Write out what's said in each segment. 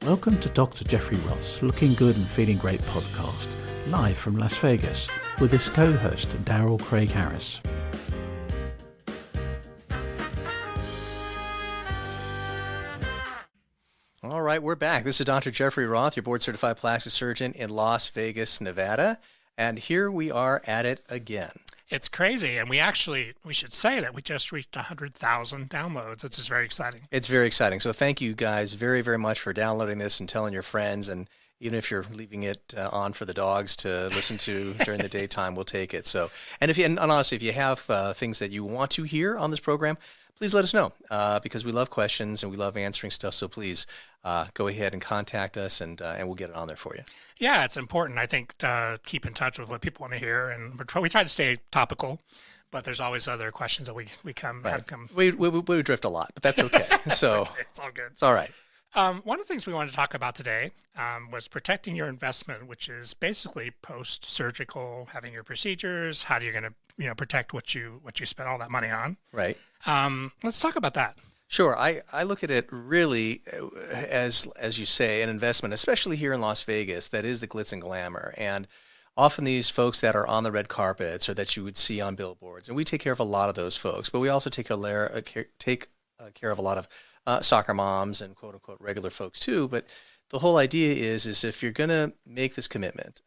Welcome to Dr. Jeffrey Roth's Looking Good and Feeling Great podcast, live from Las Vegas, with his co-host, Darrell Craig Harris. All right, we're back. This is Dr. Jeffrey Roth, your board-certified plastic surgeon in Las Vegas, Nevada, and here we are at it again. It's crazy, and we should say that we just reached 100,000 downloads. It's just very exciting. It's very exciting. So thank you guys very, very much for downloading this and telling your friends. And even if you're leaving it on for the dogs to listen to during the daytime, we'll take it. So, and honestly, if you have things that you want to hear on this program, please let us know because we love questions and we love answering stuff. So please go ahead and contact us and we'll get it on there for you. Yeah, it's important, I think, to keep in touch with what people want to hear. And we try to stay topical, but there's always other questions that we come. We drift a lot, but that's okay. So okay. It's all good. It's all right. One of the things we wanted to talk about today was protecting your investment, which is basically post-surgical, having your procedures. How are you going to protect what you spent all that money on? Right. Let's talk about that. Sure. I look at it really as you say, an investment, especially here in Las Vegas, that is the glitz and glamour. And often these folks that are on the red carpets or that you would see on billboards, and we take care of a lot of those folks, but we also take care of a lot of soccer moms and quote unquote regular folks too. But the whole idea is if you're going to make this commitment,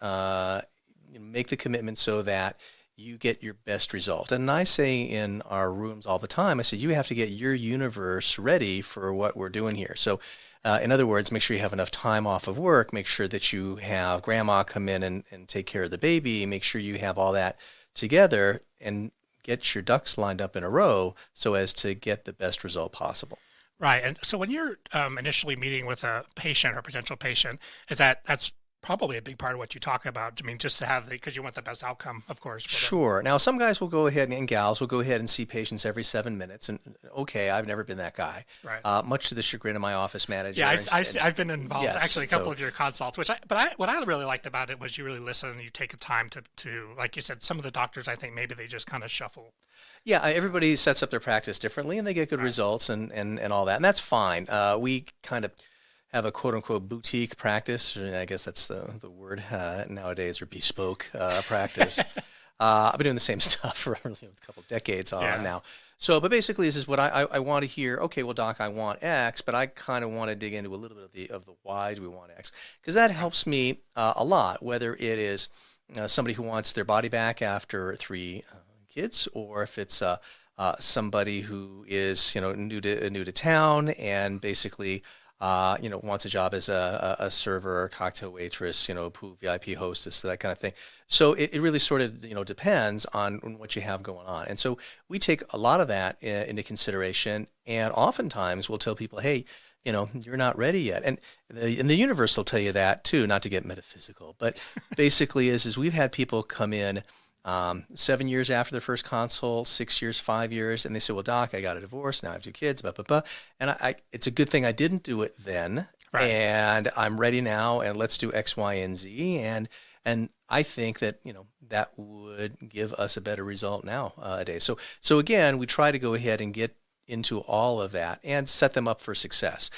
make the commitment so that you get your best result. And I say in our rooms all the time, I say, you have to get your universe ready for what we're doing here. So in other words, make sure you have enough time off of work, make sure that you have grandma come in and take care of the baby, make sure you have all that together and get your ducks lined up in a row so as to get the best result possible. Right. And so when you're initially meeting with a patient or potential patient, that's probably a big part of what you talk about. I mean, just to have because you want the best outcome, of course. Sure. Now, some guys will go ahead and gals will go ahead and see patients every 7 minutes. And okay, I've never been that guy. Right. Much to the chagrin of my office manager. Yeah, I've been involved actually a couple of your consults. What I really liked about it was you really listen and you take the time to like you said, some of the doctors I think maybe they just kind of shuffle. Yeah, everybody sets up their practice differently and they get good results and all that, and that's fine. We kind of have a quote-unquote boutique practice, or I guess that's the word nowadays, or bespoke practice. I've been doing the same stuff for a couple of decades now. So, but basically this is what I want to hear. Okay, well, doc, I want X, but I kind of want to dig into a little bit of the why do we want X, because that helps me a lot, whether it is somebody who wants their body back after 3 kids, or if it's somebody who is new to town and basically wants a job as a server or cocktail waitress, pool VIP hostess, that kind of thing. So it really sort of depends on what you have going on, and so we take a lot of that into consideration, and oftentimes we'll tell people, hey, you're not ready yet, and the universe will tell you that too. Not to get metaphysical, but basically is we've had people come in 7 years after their first consult, 6 years, 5 years, and they say, well, doc, I got a divorce, now I have 2 kids, blah, blah, blah. And it's a good thing I didn't do it then, right. And I'm ready now, and let's do X, Y, and Z. And I think that, that would give us a better result nowadays. So again, we try to go ahead and get into all of that and set them up for success.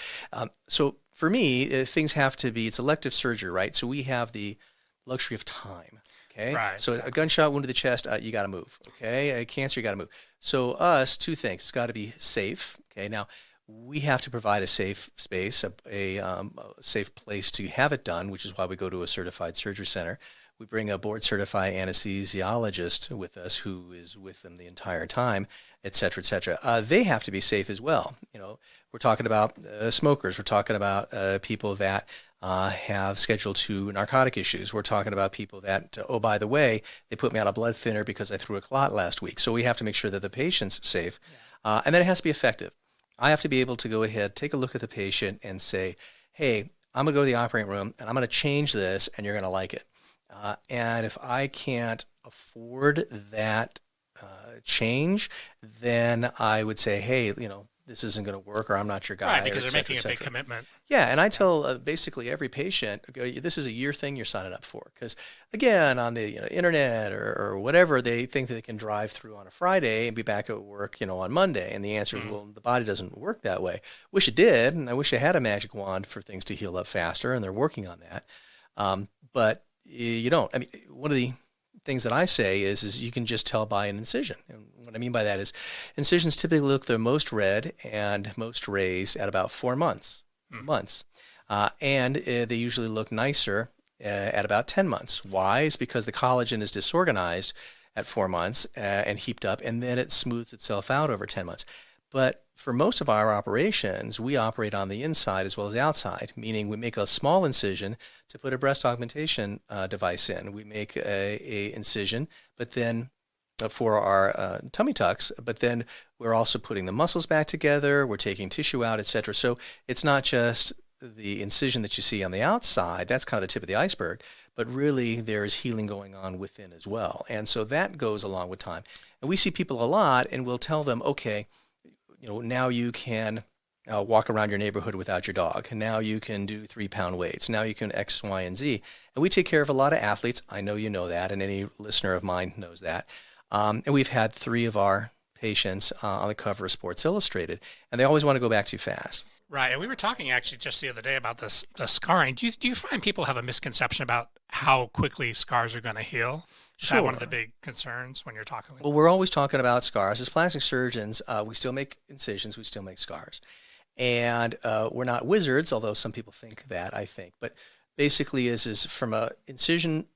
So for me, things have to be, it's elective surgery, right? So we have the luxury of time. Okay. Right, so exactly. A gunshot wound to the chest, you got to move. Okay. A cancer, you got to move. So 2 things. It's got to be safe. Okay. Now we have to provide a safe space, a safe place to have it done, which is why we go to a certified surgery center. We bring a board certified anesthesiologist with us who is with them the entire time, et cetera, et cetera. They have to be safe as well. We're talking about smokers. We're talking about people that have Schedule II narcotic issues. We're talking about people that, oh, by the way, they put me on a blood thinner because I threw a clot last week. So we have to make sure that the patient's safe. And then it has to be effective. I have to be able to go ahead, take a look at the patient and say, hey, I'm going to go to the operating room and I'm going to change this and you're going to like it. And if I can't afford that change, then I would say, hey, this isn't going to work, or I'm not your guy. Right, because they're making a big commitment. Yeah, and I tell basically every patient, this is a year thing you're signing up for. Because, again, on the internet or whatever, they think that they can drive through on a Friday and be back at work, on Monday. And the answer is, well, the body doesn't work that way. Wish it did, and I wish I had a magic wand for things to heal up faster, and they're working on that. But you don't. I mean, one of the things that I say is you can just tell by an incision. And what I mean by that is incisions typically look their most red and most raised at about 4 months. And they usually look nicer at about 10 months. Why? It's because the collagen is disorganized at 4 months and heaped up, and then it smooths itself out over 10 months. But for most of our operations, we operate on the inside as well as the outside, meaning we make a small incision to put a breast augmentation device in. We make a incision, but then for our tummy tucks, but then we're also putting the muscles back together, we're taking tissue out, etc. So it's not just the incision that you see on the outside, that's kind of the tip of the iceberg, but really there's healing going on within as well. And so that goes along with time. And we see people a lot, and we'll tell them, okay, now you can walk around your neighborhood without your dog. And now you can do 3-pound weights. Now you can X, Y, and Z. And we take care of a lot of athletes. I know you know that, and any listener of mine knows that. And we've had 3 of our patients on the cover of Sports Illustrated, and they always want to go back too fast. Right, and we were talking actually just the other day about the scarring. Do you find people have a misconception about how quickly scars are going to heal? Is that one of the big concerns when you're talking? Well, we're always talking about scars. As plastic surgeons, we still make incisions, we still make scars. And we're not wizards, although some people think that, I think. But basically is from a incision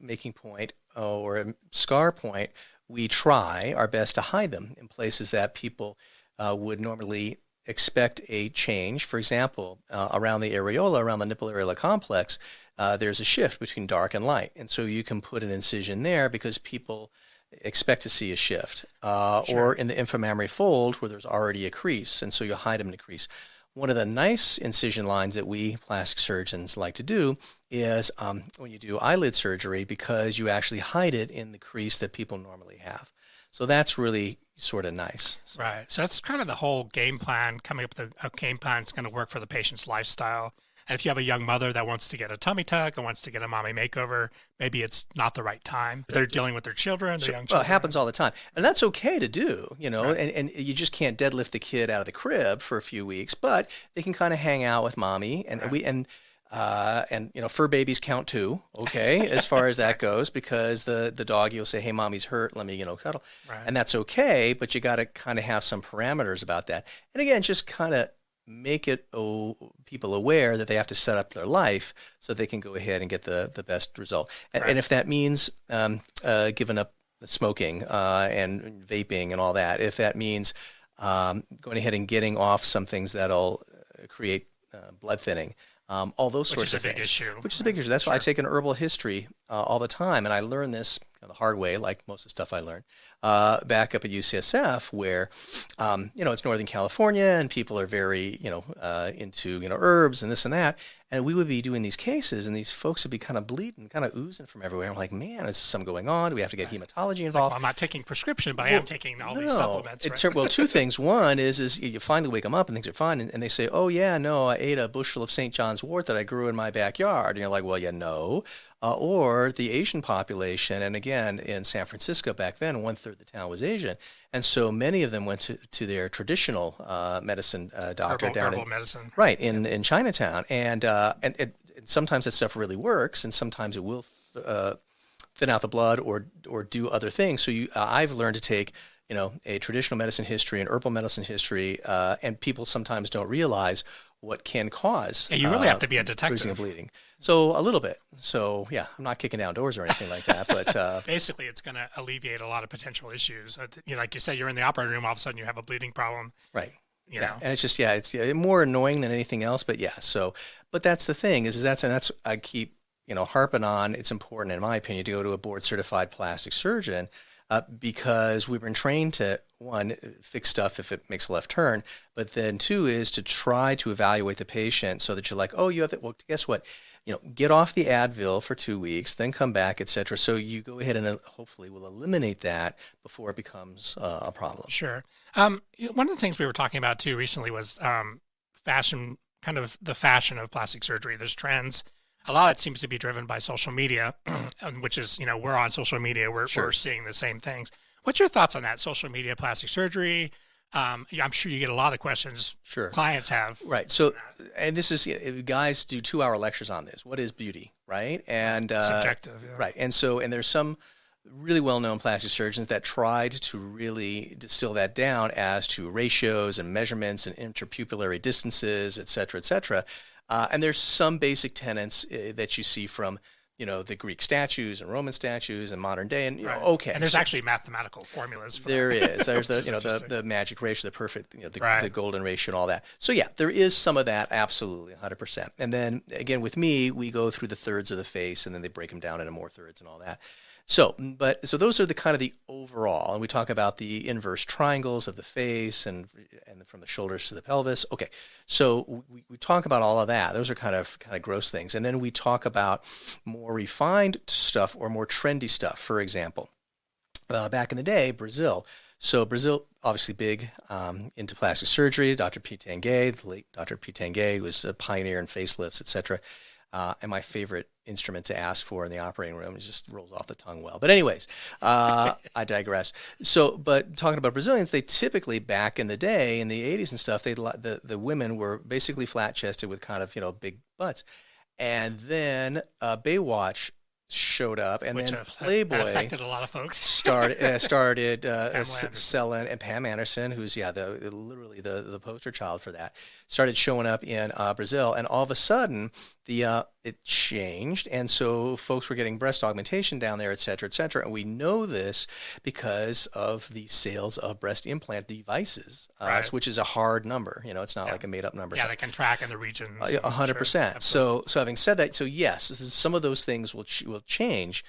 making point or a scar point, we try our best to hide them in places that people would normally expect a change. For example, around the areola, around the nipple areola complex, there's a shift between dark and light. And so you can put an incision there because people expect to see a shift. Or in the inframammary fold where there's already a crease, and so you hide them in a crease. One of the nice incision lines that we plastic surgeons like to do is when you do eyelid surgery, because you actually hide it in the crease that people normally have. So that's really sort of nice. Right. So that's kind of the whole game plan, coming up with a game plan that's going to work for the patient's lifestyle. And if you have a young mother that wants to get a tummy tuck and wants to get a mommy makeover, maybe it's not the right time. They're dealing with their children, their young children. Well, it happens all the time. And that's okay to do, right. and you just can't deadlift the kid out of the crib for a few weeks, but they can kind of hang out with mommy. And right. Fur babies count too, okay, as far as that goes, because the doggy will say, hey, mommy's hurt, let me, cuddle. Right. And that's okay, but you got to kind of have some parameters about that. And again, just kind of make it people aware that they have to set up their life so they can go ahead and get the best result. And, right. and if that means giving up smoking and vaping and all that, if that means going ahead and getting off some things that'll create blood thinning, all those sorts of things. Which is a big issue. That's why I take an herbal history all the time, and I learned this the hard way, like most of the stuff I learned back up at UCSF, where it's Northern California, and people are very into herbs and this and that, and we would be doing these cases, and these folks would be kind of bleeding, kind of oozing from everywhere. I'm like, man, is something going on? Do we have to get hematology involved? Like, well, I'm not taking prescription, but I am taking all these supplements. Right? Well, 2 things. One is you finally wake them up and things are fine, and they say, oh yeah, no, I ate a bushel of St. John's wort that I grew in my backyard, and you're like, well, no. Or the Asian population, and again, in San Francisco back then, 1/3 of the town was Asian, and so many of them went to their traditional medicine doctor herbal medicine, right in Chinatown, and sometimes that stuff really works, and sometimes it will thin out the blood or do other things. So I've learned to take a traditional medicine history and herbal medicine history, and people sometimes don't realize what can cause. Yeah, you really have to be a detective. Bruising and bleeding. So a little bit. So yeah, I'm not kicking down doors or anything like that, but basically, it's going to alleviate a lot of potential issues. Like you said, you're in the operating room, all of a sudden you have a bleeding problem. Right. And it's just it's more annoying than anything else. But yeah, but that's the thing is that's I keep harping on. It's important, in my opinion, to go to a board certified plastic surgeon. Because we've been trained to one, fix stuff if it makes a left turn, but then two is to try to evaluate the patient so that you're like, oh, you have it. Well, guess what? Get off the Advil for 2 weeks, then come back, et cetera. So you go ahead and hopefully will eliminate that before it becomes a problem. Sure. One of the things we were talking about too recently was fashion, kind of the fashion of plastic surgery. There's trends. A lot of it seems to be driven by social media, which is, we're on social media. We're seeing the same things. What's your thoughts on that? Social media, plastic surgery? I'm sure you get a lot of questions clients have. Right. So, and this is, guys do 2-hour lectures on this. What is beauty? Right. And subjective. Yeah. Right. And so, and there's some really well-known plastic surgeons that tried to really distill that down as to ratios and measurements and interpupillary distances, et cetera, et cetera. And there's some basic tenets that you see from the Greek statues and Roman statues and modern day, and okay. And there's actually mathematical formulas for there that. Is. There's the magic ratio, the perfect, the golden ratio, and all that. So yeah, there is some of that, absolutely, 100%. And then again, with me, we go through the thirds of the face, and then they break them down into more thirds and all that. So those are the kind of the overall, and we talk about the inverse triangles of the face and from the shoulders to the pelvis. Okay, so we talk about all of that. Those are kind of gross things, and then we talk about more refined stuff or more trendy stuff. For example, back in the day, Brazil. So Brazil, obviously big into plastic surgery. Dr. Pitangay, the late Dr. Pitangay, was a pioneer in facelifts, etc. And my favorite instrument to ask for in the operating room, it just rolls off the tongue well. But anyways, I digress. So, but talking about Brazilians, they typically, back in the day, in the 80s and stuff, the women were basically flat-chested with kind of, big butts. And then Baywatch showed up, and then Playboy affected a lot of folks. started selling, and Pam Anderson, who's literally the poster child for that, started showing up in Brazil, and all of a sudden it changed, and so folks were getting breast augmentation down there, et cetera, and we know this because of the sales of breast implant devices, which is a hard number. It's not like a made up number. Yeah, they can track in the regions. 100%. So having said that, so yes, some of those things will change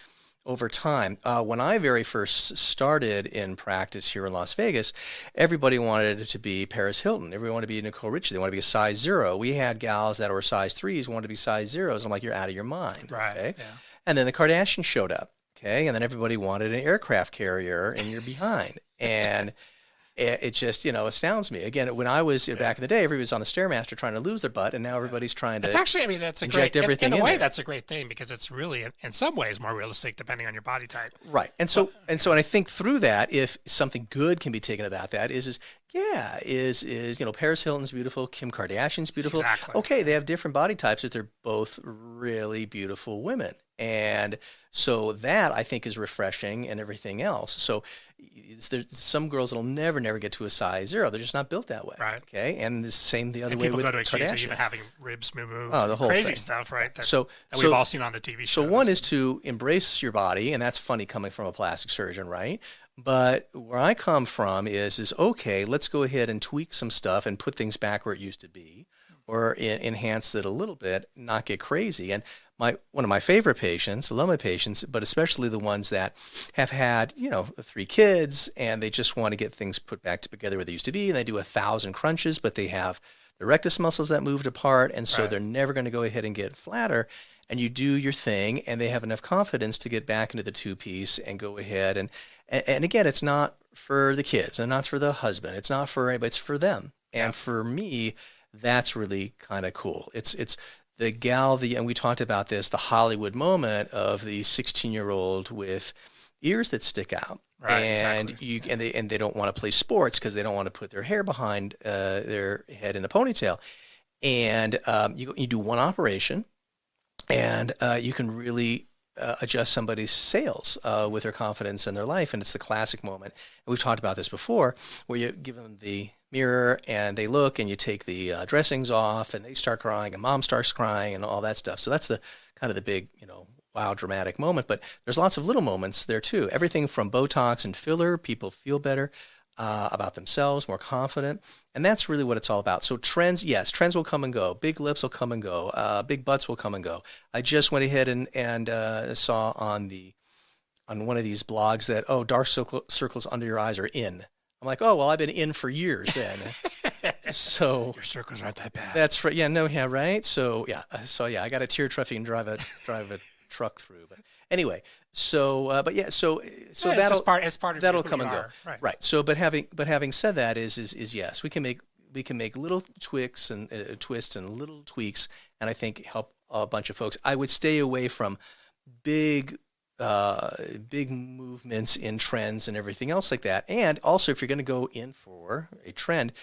over time. When I very first started in practice here in Las Vegas, everybody wanted to be Paris Hilton. Everybody wanted to be Nicole Richie. They wanted to be a size 0. We had gals that were size 3s, wanted to be size 0s. I'm like, you're out of your mind. Right. Okay? Yeah. And then the Kardashians showed up. Okay. And then everybody wanted an aircraft carrier, and you're behind. And it just, astounds me. Again, when I was back in the day, everybody was on the Stairmaster trying to lose their butt, and now everybody's trying to that's a great, everything in a way, that's a great thing, because it's really, in some ways, more realistic depending on your body type. Right. And so I think through that, if something good can be taken about that is Paris Hilton's beautiful, Kim Kardashian's beautiful. Exactly. Okay, they have different body types, but they're both really beautiful women. And so that, I think, is refreshing and everything else. So there's some girls that'll never get to a size 0. They're just not built that way. Right. Okay. And the same the other way with people go to extremes of Kardashian. even having ribs moved. Oh, the whole crazy thing. stuff, right? That That we've all seen on the TV shows. So one is to embrace your body, and that's funny coming from a plastic surgeon, right? But where I come from is okay, let's go ahead and tweak some stuff and put things back where it used to be, or enhance it a little bit, not get crazy. And one of my favorite patients, I love my patients, but especially the ones that have had 3 kids, and they just want to get things put back together where they used to be, and they do 1,000 crunches, but they have the rectus muscles that moved apart, and so they're never going to go ahead and get flatter. And you do your thing, and they have enough confidence to get back into the 2-piece and go ahead. And again, it's not for the kids, and not for the husband. It's not for anybody. It's for them. And for me, that's really kind of cool. It's the gal, and we talked about this, the Hollywood moment of the 16-year-old with ears that stick out. Right, and exactly. and they don't want to play sports because they don't want to put their hair behind their head in a ponytail. And you do one operation, and you can really adjust somebody's sails with their confidence in their life. And it's the classic moment. And we've talked about this before, where you give them the mirror and they look, and you take the dressings off, and they start crying, and mom starts crying, and all that stuff. So that's the kind of the big, wow, dramatic moment. But there's lots of little moments there too. Everything from Botox and filler, people feel better about themselves, more confident. And that's really what it's all about. So trends will come and go. Big lips will come and go. Big butts will come and go. I just went ahead and saw on one of these blogs that, dark circles under your eyes are in. I'm like, oh, well, I've been in for years then. So your circles aren't that bad. that's right. Yeah, no, yeah, right. So yeah, I got a tear trough you can drive a truck through. But anyway, so it's part of that'll who come you and go. are. Right. So, but having said that, is yes, we can make little twists and twists and little tweaks, and I think help a bunch of folks. I would stay away from big movements in trends and everything else like that. And also, if you're going to go in for a trend,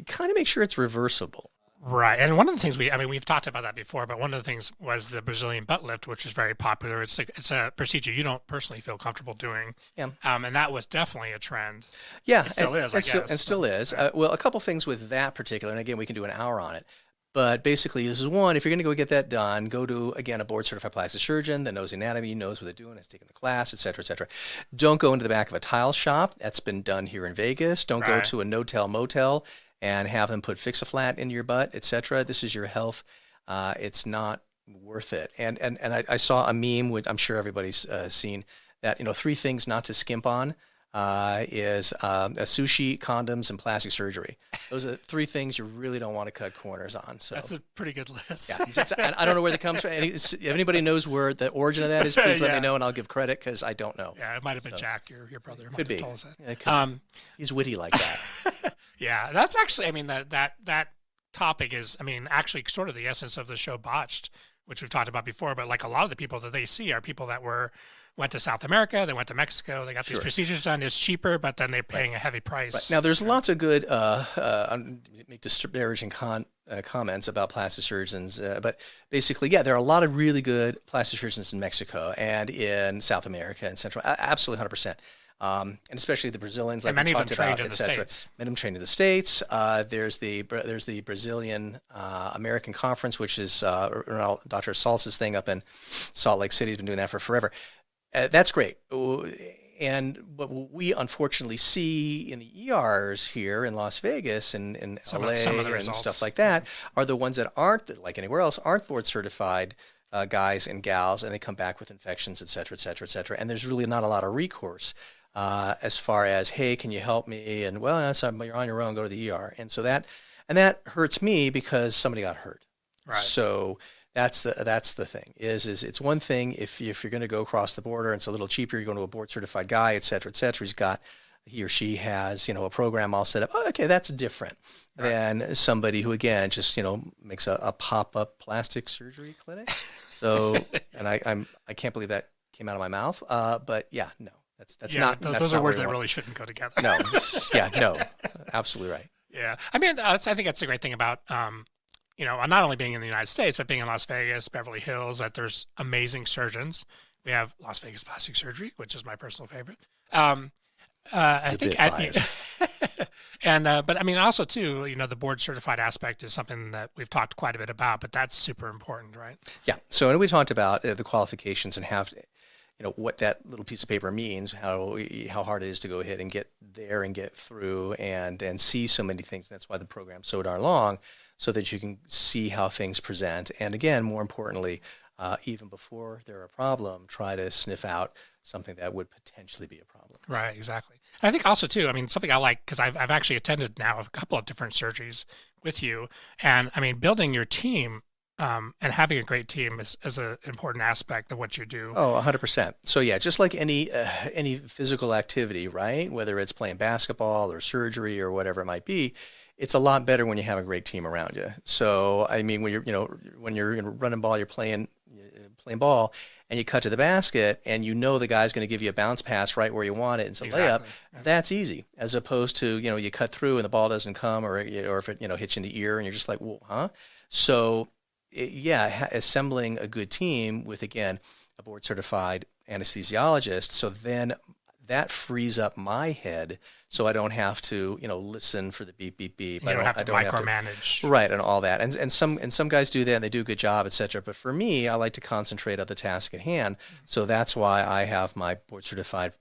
kind of make sure it's reversible. Right. And one of the things we've talked about that before, but one of the things was the Brazilian butt lift, which is very popular. It's a procedure you don't personally feel comfortable doing. Yeah. And that was definitely a trend. Yeah. It still is, I guess. And still is. Well, a couple things with that particular, and again, we can do an hour on it. But basically, this is one, if you're going to go get that done, go to, again, a board-certified plastic surgeon that knows anatomy, knows what they're doing, has taken the class, et cetera, et cetera. Don't go into the back of a tile shop. That's been done here in Vegas. Don't go to a no-tell motel and have them put Fix-A-Flat into your butt, et cetera. This is your health. It's not worth it. And I saw a meme, which I'm sure everybody's seen, that 3 things not to skimp on. Is a sushi, condoms, and plastic surgery. Those are 3 things you really don't want to cut corners on. So that's a pretty good list. Yeah, I don't know where that comes from. If anybody knows where the origin of that is, please let me know, and I'll give credit because I don't know. Yeah, it might have been Jack, your brother. Could be. Told us that. Yeah, he's witty like that. Yeah, that's actually. That topic is. Actually, sort of the essence of the show Botched, which we've talked about before. But like a lot of the people that they see are people that went to South America, they went to Mexico, they got these procedures done. It's cheaper, but then they're paying a heavy price. Right. Now, there's lots of good, make disparaging comments about plastic surgeons, but basically, yeah, there are a lot of really good plastic surgeons in Mexico and in South America and Central, absolutely 100%. And especially the Brazilians, like we talked about, et cetera. Many of them trained in the States. There's the Brazilian American Conference, which is Dr. Salz's thing up in Salt Lake City. He's been doing that for forever. That's great. And what we unfortunately see in the ERs here in Las Vegas and in LA and stuff like that are the ones that aren't, like anywhere else, aren't board certified guys and gals, and they come back with infections, et cetera, et cetera, et cetera. And there's really not a lot of recourse as far as, hey, can you help me? And well, you're on your own, go to the ER. And so that hurts me because somebody got hurt. Right. So that's the thing is it's one thing if you're going to go across the border and it's a little cheaper, you're going to a board certified guy, et cetera, et cetera. He or she has, a program all set up. Oh, okay, that's different than somebody who, again, just, makes a pop-up plastic surgery clinic. So, and I can't believe that came out of my mouth. But yeah, no, that's not. Those are words that really shouldn't go together. No, yeah, no, absolutely right. Yeah, I think that's the great thing about, not only being in the United States, but being in Las Vegas, Beverly Hills, that there's amazing surgeons. We have Las Vegas Plastic Surgery, which is my personal favorite. I think, but also too, the board certified aspect is something that we've talked quite a bit about, but that's super important, right? Yeah. So, we talked about the qualifications and what that little piece of paper means, how hard it is to go ahead and get there and get through and see so many things. That's why the program's so darn long, so that you can see how things present. And again, more importantly, even before they're a problem, try to sniff out something that would potentially be a problem. Right, exactly. And I think also too, something I like, because I've actually attended now a couple of different surgeries with you, and building your team and having a great team is an important aspect of what you do. Oh, 100%. So yeah, just like any physical activity, right? Whether it's playing basketball or surgery or whatever it might be, it's a lot better when you have a great team around you. So when you're running ball, you're playing ball, and you cut to the basket, and the guy's going to give you a bounce pass right where you want it, and some layup. Yeah. That's easy, as opposed to you cut through and the ball doesn't come, or if it hits you in the ear, and you're just like, well, huh? So assembling a good team with, again, a board certified anesthesiologist, so then that frees up my head, so I don't have to, listen for the beep, beep, beep. You don't have to micromanage. Right, and all that. And some guys do that, and they do a good job, et cetera. But for me, I like to concentrate on the task at hand. So that's why I have my board-certified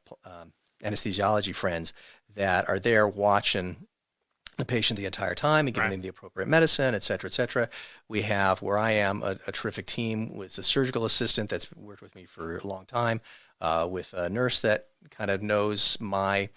anesthesiology friends that are there watching the patient the entire time and giving them the appropriate medicine, et cetera, et cetera. We have, where I am, a terrific team with a surgical assistant that's worked with me for a long time, with a nurse that kind of knows my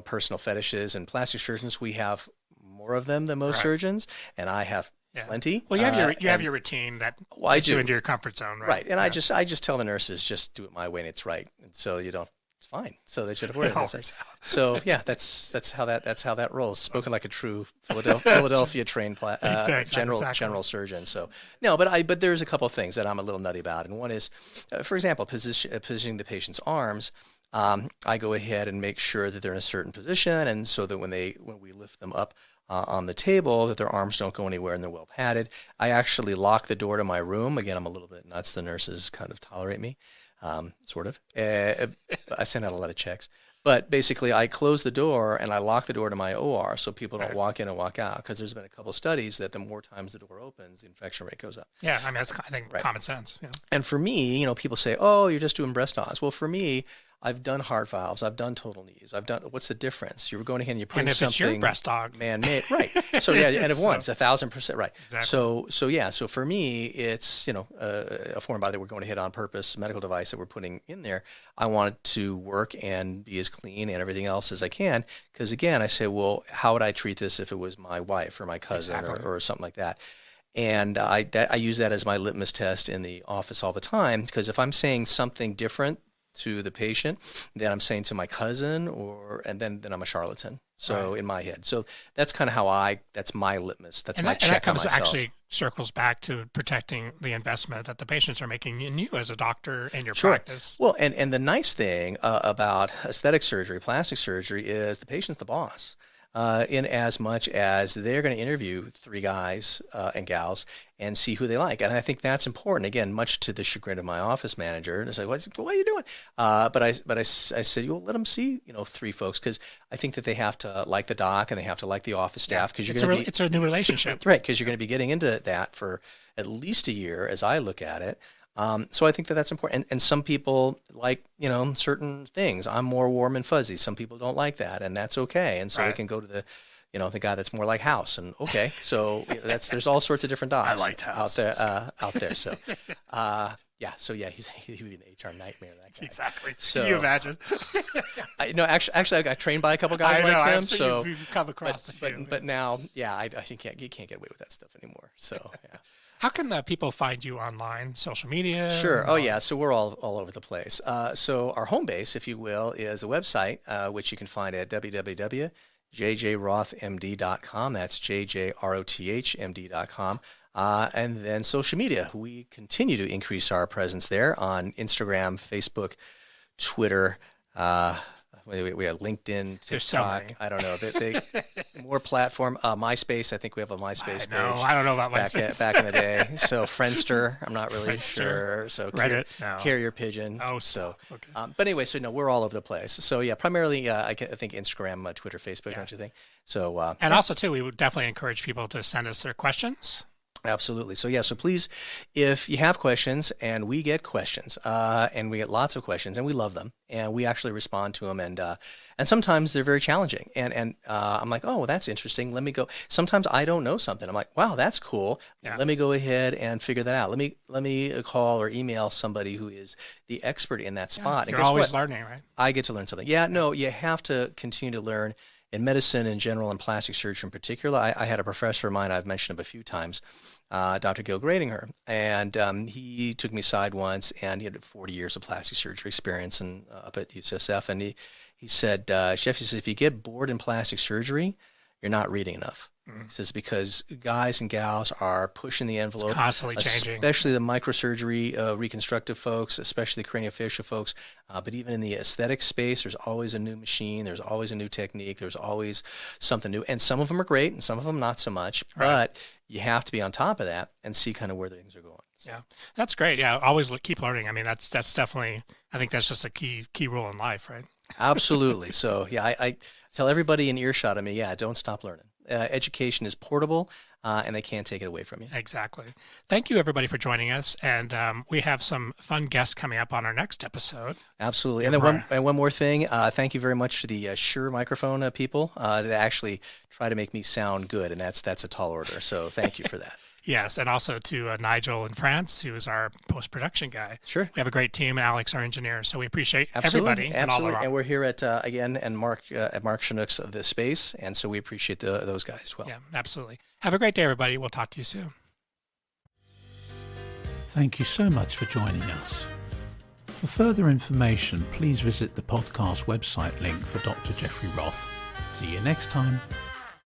personal fetishes and plastic surgeons, we have more of them than most surgeons, and I have plenty. Well, you have your routine that puts you into your comfort zone, right? Right, and I just tell the nurses, just do it my way, and it's right, and so you don't. It's fine. So they should have worried. So yeah, that's how that rolls. Spoken like a true Philadelphia trained general surgeon. So no, but there's a couple of things that I'm a little nutty about, and one is, for example, positioning the patient's arms. I go ahead and make sure that they're in a certain position, and so that when we lift them up on the table, that their arms don't go anywhere and they're well padded. I actually lock the door to my room. Again, I'm a little bit nuts. The nurses kind of tolerate me. Sort of. I send out a lot of checks. But basically, I close the door and I lock the door to my OR so people don't walk in and walk out. Because there's been a couple studies that the more times the door opens, the infection rate goes up. Yeah, I mean, that's, I think, common sense. Yeah. And for me, people say, oh, you're just doing breast augments. Well, for me, I've done heart valves. I've done total knees. What's the difference? You're going ahead and you're putting something. And if it's your breast aug. Man-made. Right. So, yeah, and if once, 1,000%. Right. Exactly. So for me, it's, a foreign body that we're going to hit on purpose, medical device that we're putting in there. I want it to work and be as clean and everything else as I can. Because, again, I say, well, how would I treat this if it was my wife or my cousin or something like that? And I use that as my litmus test in the office all the time. Because if I'm saying something different to the patient, then I'm saying to my cousin, and then I'm a charlatan. So in my head, so that's kind of how that's my litmus. That's my check on myself. And that actually circles back to protecting the investment that the patients are making in you as a doctor and your practice. Well, and the nice thing about aesthetic surgery, plastic surgery, is the patient's the boss. In as much as they're going to interview 3 guys and gals and see who they like. And I think that's important. Again, much to the chagrin of my office manager. And I said, what are you doing? But I said, well, let them see, 3 folks, because I think that they have to like the doc and they have to like the office staff. Because it's a new relationship. Right, because you're going to be getting into that for at least a year as I look at it. So I think that that's important. And some people like, certain things. I'm more warm and fuzzy. Some people don't like that, and that's okay. And so they can go to the, the guy that's more like House. And okay, so there's all sorts of different docs. I liked House out there. So, So he would be an HR nightmare. That guy. Exactly. So, can you imagine? Actually, I got trained by a couple guys like him. So you've come across a few. But now, I think you can't get away with that stuff anymore. So yeah. How can people find you online, social media? Sure. Oh, yeah. So we're all over the place. So our home base, if you will, is a website, which you can find at www.jjrothmd.com. That's jjrothmd.com. And then social media. We continue to increase our presence there on Instagram, Facebook, Twitter, we have LinkedIn, TikTok. I don't know. They more platform. MySpace. I think we have a MySpace page. I don't know about MySpace. Back in the day. So Friendster. I'm not really sure. So Reddit. Carrier Pigeon. Oh, so okay. But anyway, so no, we're all over the place. So yeah, primarily I think Instagram, Twitter, Facebook. Don't you think? So and also too, we would definitely encourage people to send us their questions. Absolutely. So so please, if you have questions, and we get questions, and we get lots of questions, and we love them, and we actually respond to them, and sometimes they're very challenging, and I'm like, oh, well, that's interesting. Let me go. Sometimes I don't know something. I'm like, wow, that's cool. Yeah. Let me go ahead and figure that out. Let me call or email somebody who is the expert in that spot. You're and always learning, right? I get to learn something. Yeah, no, you have to continue to learn. In medicine in general and plastic surgery in particular, I had a professor of mine I've mentioned him a few times, Dr. Gil Gradinger, and he took me aside once, and he had 40 years of plastic surgery experience and up at UCSF, and he said, Jeff, he says, if you get bored in plastic surgery, you're not reading enough. Mm-hmm. He says, because guys and gals are pushing the envelope. It's constantly changing. Especially the microsurgery, reconstructive folks, especially the craniofacial folks. But even in the aesthetic space, there's always a new machine. There's always a new technique. There's always something new. And some of them are great and some of them not so much. Right. But you have to be on top of that and see kind of where things are going. So. Yeah, that's great. Yeah, always keep learning. I mean, that's definitely, I think that's just a key rule in life, right? Absolutely. So, yeah, I tell everybody in earshot of me, don't stop learning. Education is portable, and they can't take it away from you. Exactly. Thank you, everybody, for joining us. And we have some fun guests coming up on our next episode. Absolutely. And then one more thing. Thank you very much to the Shure microphone people that actually try to make me sound good, and that's a tall order. So thank you for that. Yes, and also to Nigel in France, who is our post-production guy. Sure. We have a great team, and Alex, our engineer. So we appreciate Absolutely. everybody and all around. And we're here at, again, and Mark Chinook's of The Space, and so we appreciate those guys as well. Yeah, absolutely. Have a great day, everybody. We'll talk to you soon. Thank you so much for joining us. For further information, please visit the podcast website link for Dr. Jeffrey Roth. See you next time.